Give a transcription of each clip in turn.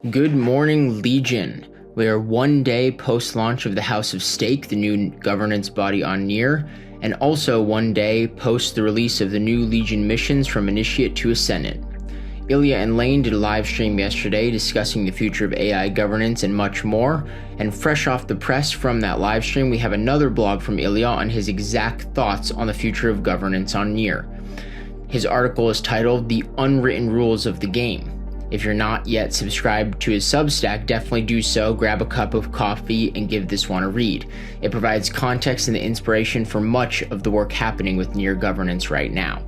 Good morning, Legion. We are one day post-launch of the House of Stake, the new governance body on Near, and also one day post the release of the new Legion missions from Initiate to Ascendant. Illia and Lane did a live stream yesterday discussing the future of AI governance and much more, and fresh off the press from that live stream, we have another blog from Illia on his exact thoughts on the future of governance on Near. His article is titled The Unwritten Rules of the Game. If you're not yet subscribed to his Substack, definitely do so. Grab a cup of coffee and give this one a read. It provides context and the inspiration for much of the work happening with Near governance right now.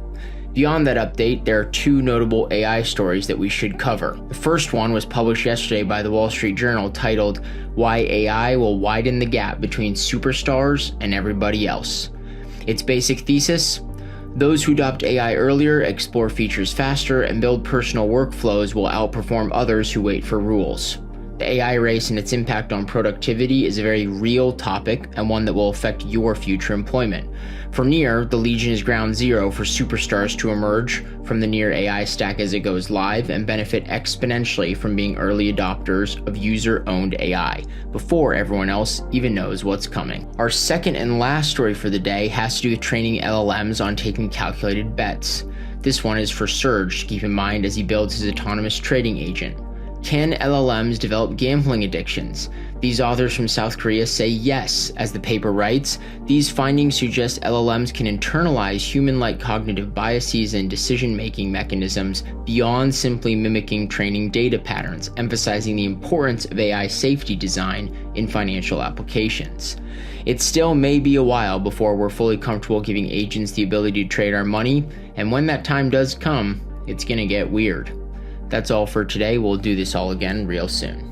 Beyond that update, there are two notable AI stories that we should cover. The first one was published yesterday by the Wall Street Journal titled Why AI Will Widen the Gap Between Superstars and Everybody Else. Its basic thesis: those who adopt AI earlier, explore features faster, and build personal workflows will outperform others who wait for rules. The AI race and its impact on productivity is a very real topic and one that will affect your future employment. For Near, the Legion is ground zero for superstars to emerge from the Near AI stack as it goes live and benefit exponentially from being early adopters of user-owned AI before everyone else even knows what's coming. Our second and last story for the day has to do with training LLMs on taking calculated bets. This one is for Serge to keep in mind as he builds his autonomous trading agent. Can LLMs develop gambling addictions? These authors from South Korea say yes. As the paper writes, these findings suggest LLMs can internalize human-like cognitive biases and decision-making mechanisms beyond simply mimicking training data patterns, emphasizing the importance of AI safety design in financial applications. It still may be a while before we're fully comfortable giving agents the ability to trade our money, and when that time does come, it's gonna get weird. That's all for today. We'll do this all again real soon.